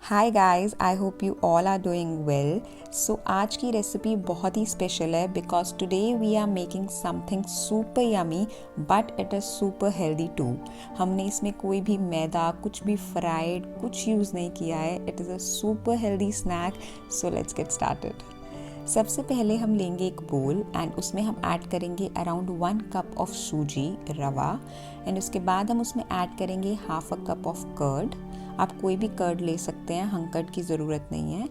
Hi guys, I hope you all are doing well. So आज की recipe बहुत ही स्पेशल है because today we are making something super yummy but it is super healthy too. हमने इसमें कोई भी मैदा, कुछ भी फ्राइड कुछ यूज़ नहीं किया है। It is a super healthy snack. So let's get started. सबसे पहले हम लेंगे एक बोल एंड उसमें हम ऐड करेंगे अराउंड 1 कप ऑफ सूजी रवा एंड उसके बाद हम उसमें ऐड करेंगे half a cup of curd. आप कोई भी कर्ड ले सकते हैं, हंकर्ड की ज़रूरत नहीं है।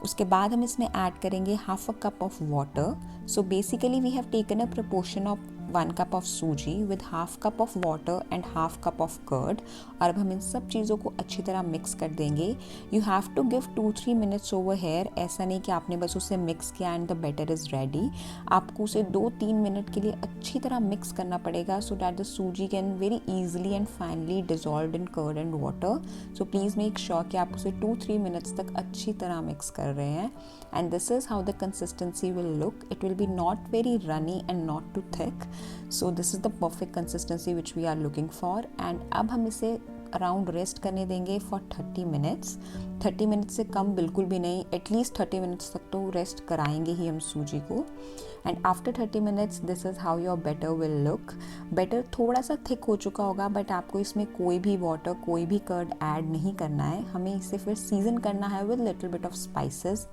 उसके बाद हम इसमें ऐड करेंगे half a cup of water. So basically we have taken a proportion of 1 cup of sooji with half cup of water and half cup of curd. और अब हम इन सब चीज़ों को अच्छी तरह मिक्स कर देंगे। You have to give 2-3 minutes over here. ऐसा नहीं कि आपने बस उसे मिक्स किया and the batter is ready. आपको उसे 2-3 मिनट के लिए अच्छी तरह मिक्स करना पड़ेगा so that the suji can very easily and finally dissolve in curd and water. So please make sure कि आप उसे 2-3 मिनट्स तक अच्छी तरह मिक्स कर रहे हैं। And this is how the consistency will look. It will be not very runny and not too thick. So this is the perfect consistency which we are looking for. And अब हम इसे around rest करने देंगे for 30 minutes. 30 minutes से कम बिल्कुल भी नहीं, at least 30 minutes तक तो रेस्ट कराएंगे ही हम सूजी को। And after 30 minutes this is how your batter will look. Batter थोड़ा सा थिक हो चुका होगा बट आपको इसमें कोई भी वाटर, कोई भी कर्ड ऐड नहीं करना है। हमें इसे फिर सीजन करना है with little bit of spices.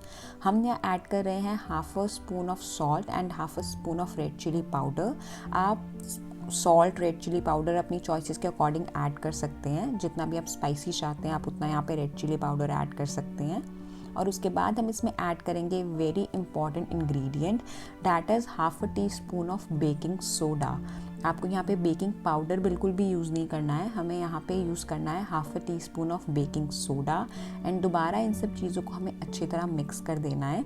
हम यहाँ ऐड कर रहे हैं half a spoon of salt and half a spoon of red chili powder. आप सॉल्ट, रेड चिली पाउडर अपनी चॉइसेस के अकॉर्डिंग ऐड कर सकते हैं। जितना भी आप स्पाइसी चाहते हैं आप उतना यहाँ पे रेड चिली पाउडर ऐड कर सकते हैं। और उसके बाद हम इसमें ऐड करेंगे very important ingredient, that is half a teaspoon of baking soda. आपको यहाँ पे बेकिंग पाउडर बिल्कुल भी यूज़ नहीं करना है, हमें यहाँ पे यूज़ करना है half a teaspoon of baking soda. And दोबारा इन सब चीज़ों को हमें अच्छी तरह मिक्स कर देना है।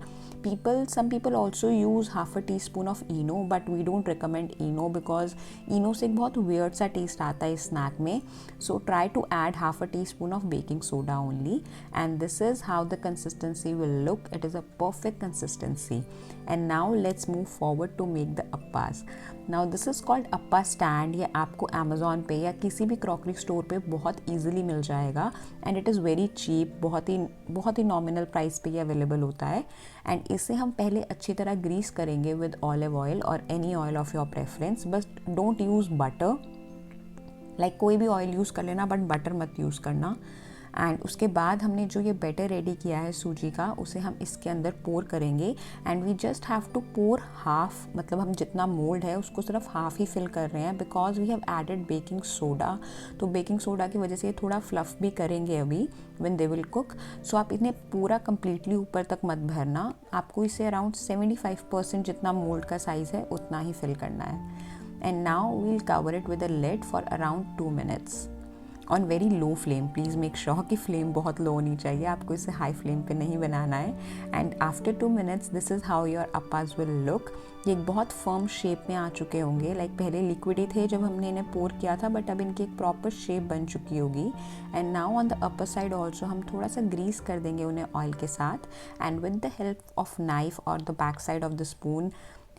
some people also use half a teaspoon of eno, but we don't recommend eno because eno से एक बहुत weird सा taste आता है इस snack में. So try to add half a teaspoon of baking soda only. And this is how the consistency will look. It is a perfect consistency. And now let's move forward to make the appas. Now this is called appa stand. ये आपको Amazon पे या किसी भी crockery store पे बहुत easily मिल जाएगा and it is very cheap, बहुत ही नॉमिनल प्राइस पे ये अवेलेबल होता है। एंड इसे हम पहले अच्छी तरह ग्रीस करेंगे विद ऑलिव ऑयल और any oil of your preference, बस डोंट यूज़ बटर। लाइक कोई भी ऑयल यूज़ कर लेना बट बटर मत यूज़ करना। एंड उसके बाद हमने जो ये बैटर रेडी किया है सूजी का, उसे हम इसके अंदर पोर करेंगे and we just have to pour half, मतलब हम जितना मोल्ड है उसको सिर्फ हाफ ही फिल कर रहे हैं because we have added baking soda. तो बेकिंग सोडा की वजह से ये थोड़ा फ्लफ़ भी करेंगे अभी when they will cook. So आप इन्हें पूरा कम्प्लीटली ऊपर तक मत भरना, आपको इसे अराउंड 75% जितना मोल्ड का साइज़ है उतना ही फिल करना है। And now we will cover it with a lid for around 2 minutes on very low flame. Please make sure कि फ्लेम बहुत लो होनी चाहिए, आपको इसे हाई फ्लेम पे नहीं बनाना है। And after 2 minutes this is how your appas will look. ये एक बहुत फर्म शेप में आ चुके होंगे, लाइक पहले लिक्विड ही थे जब हमने इन्हें पोर किया था बट अब इनकी एक प्रॉपर शेप बन चुकी होगी। And now on the upper side also हम थोड़ा सा ग्रीस कर देंगे उन्हें ऑयल के साथ and with the help of knife और the back side of the spoon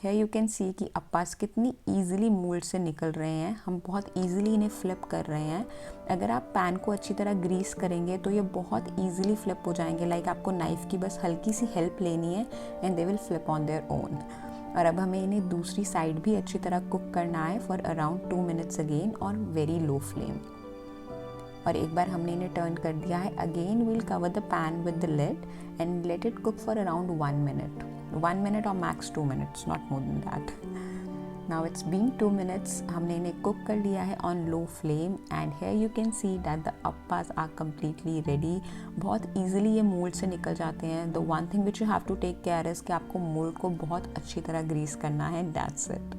है यू कैन सी कि अप्पास कितनी ईजिली मोल्ड से निकल रहे हैं। हम बहुत ईजिली इन्हें फ्लिप कर रहे हैं। अगर आप पैन को अच्छी तरह ग्रीस करेंगे तो ये बहुत ईजिली फ्लिप हो जाएंगे, लाइक आपको नाइफ़ की बस हल्की सी हेल्प लेनी है and they will flip on their own. और अब हमें इन्हें दूसरी साइड भी अच्छी तरह कुक करना है for around 2 minutes again on very low flame. और एक बार हमने इन्हें टर्न कर दिया है, again we'll cover the pan with the lid and let it cook for around 1 minute or max 2 minutes, not more than that. Now it's been 2 minutes. हमने इन्हें कुक कर लिया है on low flame and here you can see that the appas are completely ready. बहुत easily ये mould से निकल जाते हैं। The one thing which you have to take care is कि आपको मोल्ड को बहुत अच्छी तरह ग्रीस करना है, that's it.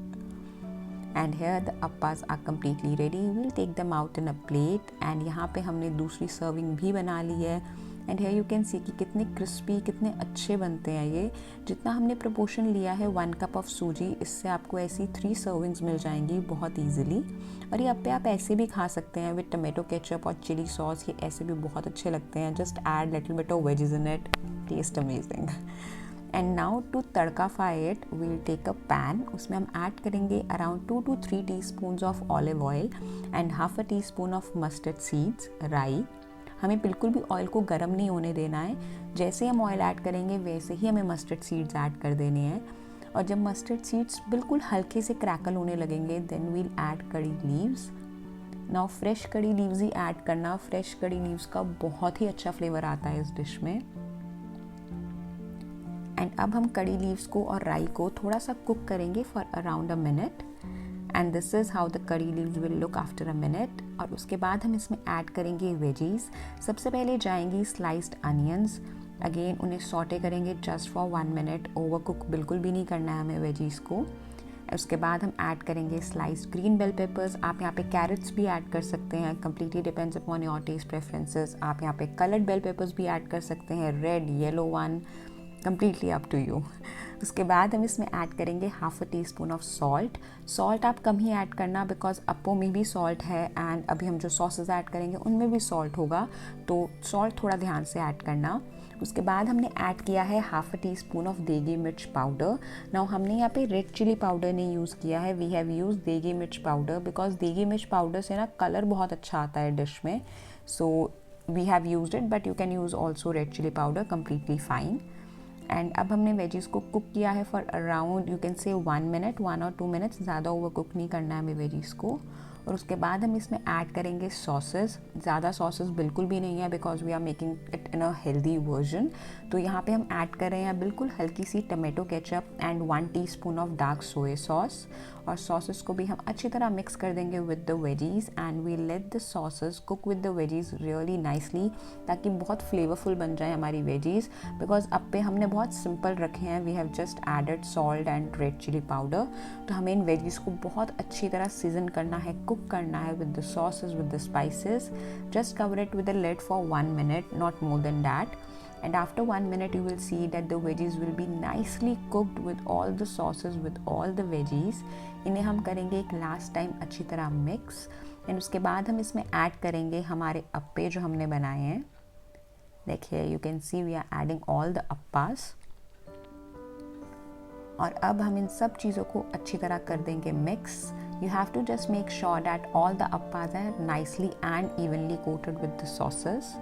And here the appas are completely ready. We'll take them out in a plate and यहाँ पे हमने दूसरी सर्विंग भी बना ली है। And here you can see कि कितने क्रिस्पी, कितने अच्छे बनते हैं ये। जितना हमने प्रपोर्शन लिया है 1 कप ऑफ सूजी, इससे आपको ऐसी 3 सर्विंग्स मिल जाएंगी बहुत ईजिली। और ये अप्पे आप ऐसे भी खा सकते हैं विद टमाटो केचप और चिली सॉस, ये ऐसे भी बहुत अच्छे लगते हैं। Just add little bit of veggies in it, taste amazing. And now to तड़काफाई it we'll take a pan, उसमें हम ऐड करेंगे around 2 to 3 teaspoons of olive oil and half a teaspoon of mustard seeds, राई। हमें बिल्कुल भी oil को गर्म नहीं होने देना है। जैसे हम ऑयल ऐड करेंगे वैसे ही हमें मस्टर्ड सीड्स ऐड कर देने हैं। और जब मस्टर्ड सीड्स बिल्कुल हल्के से क्रैकल होने लगेंगे देन वील ऐड कड़ी लीव्स। नाउ फ्रेश कड़ी लीव्स ही ऐड करना। फ्रेश कड़ी लीव्स का बहुत ही अच्छा फ्लेवर आता है इस डिश में। एंड अब हम कड़ी लीव्स को और राई को थोड़ा सा कुक करेंगे for around a minute. And this is how the curry leaves will look after a minute. और उसके बाद हम इसमें ऐड करेंगे वेजीज। सबसे पहले जाएंगी स्लाइस्ड अनियंस। अगेन उन्हें सॉटे करेंगे just for 1 minute. Over cook बिल्कुल भी नहीं करना है हमें वेजीज को। उसके बाद हम ऐड करेंगे स्लाइस्ड ग्रीन बेल पेपर्स। आप यहाँ पे कैरेट्स भी ऐड कर सकते हैं, completely depends upon your taste preferences. आप यहाँ पे कलर्ड बेल पेपर्स भी ऐड कर सकते हैं, red, yellow one, completely up to you. उसके बाद हम इसमें ऐड करेंगे 1/2 टीस्पून ऑफ सॉल्ट। सॉल्ट आप कम ही ऐड करना बिकॉज अप्पो में भी सॉल्ट है एंड अभी हम जो सॉसेज ऐड करेंगे उनमें भी सॉल्ट होगा, तो सॉल्ट थोड़ा ध्यान से ऐड करना। उसके बाद हमने ऐड किया है 1/2 टीस्पून ऑफ देगी मिर्च पाउडर। नाउ हमने यहाँ पे रेड चिली पाउडर नहीं यूज़ किया है, वी हैव यूज देगी मिर्च पाउडर बिकॉज देगी मिर्च पाउडर से ना कलर बहुत अच्छा आता है डिश में। So we have used it, but you can use also red chili powder, completely fine. And अब हमने वेजीज को कुक किया है for around you can say 1 minute, 1 और 2 मिनट्स, ज़्यादा ओवर कुक नहीं करना है हमें वेजीज को। और उसके बाद हम इसमें ऐड करेंगे सॉसेस। ज़्यादा सॉसेस बिल्कुल भी नहीं है because we are making it in a healthy version. तो यहाँ पे हम ऐड कर रहे हैं बिल्कुल हल्की सी tomato ketchup and 1 teaspoon of dark soya sauce. और सॉसेस को भी हम अच्छी तरह मिक्स कर देंगे with the veggies and we let the sauces cook with the veggies really nicely, ताकि बहुत फ्लेवरफुल बन जाए हमारी वेजीज। बिकॉज अप्पे हमने बहुत सिंपल रखे हैं, we have just added salt and red chili powder. तो हमें इन वेजीज को बहुत अच्छी तरह सीजन करना है, कुक करना है with the sauces, with the spices. Just cover it with the lid for 1 minute, not more than that. And after 1 minute you will see that the veggies will be nicely cooked with all the sauces, with all the veggies. इन्हें हम करेंगे एक last time अच्छी तरह mix. And उसके बाद हम इसमें ऐड करेंगे हमारे अप्पे जो हमने बनाए हैं। देखिए you can see we are adding all the appas. और अब हम इन सब चीज़ों को अच्छी तरह कर देंगे mix. You have to just make sure that all the appas are nicely and evenly coated with the sauces.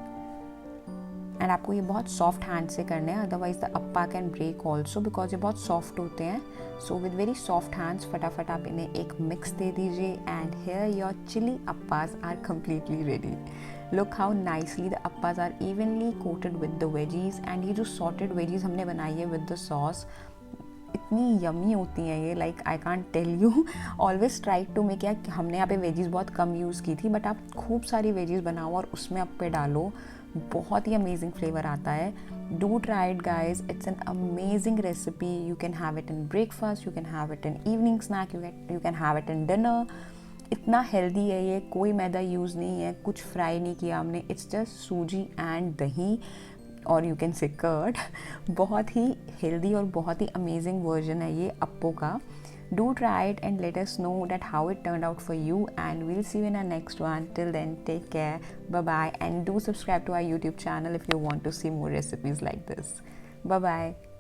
And आपको ये बहुत सॉफ्ट हैंड से करने हैं, otherwise the appa can break also because ये बहुत सॉफ्ट होते हैं। So with very soft hands फटाफट आप इन्हें एक मिक्स दे दीजिए and here your chilli appas are completely ready. Look how nicely the appas are evenly coated with the veggies. And ये जो सॉटेड वेजीज हमने बनाई है विद द सॉस इतनी यमी होती हैं ये, like I can't tell you. Always try to make, या हमने यहाँ पे वेजीज बहुत कम यूज़ की थी, बट आप खूब सारी वेजीज बनाओ और उसमें अप्पे डालो, बहुत ही अमेजिंग फ्लेवर आता है। Do try it guys, it's an amazing recipe. You can have it in breakfast, you can have it in evening snack, you can have it in dinner. इतना हेल्दी है ये, कोई मैदा यूज़ नहीं है, कुछ fry नहीं किया हमने, इट्स जस्ट सूजी एंड दही और यू कैन से कर्ड। बहुत ही हेल्दी और बहुत ही अमेजिंग वर्जन है ये अप्पो का। Do try it and let us know that how it turned out for you, and we'll see you in our next one. Till then, take care, bye bye, and do subscribe to our YouTube channel if you want to see more recipes like this. Bye bye.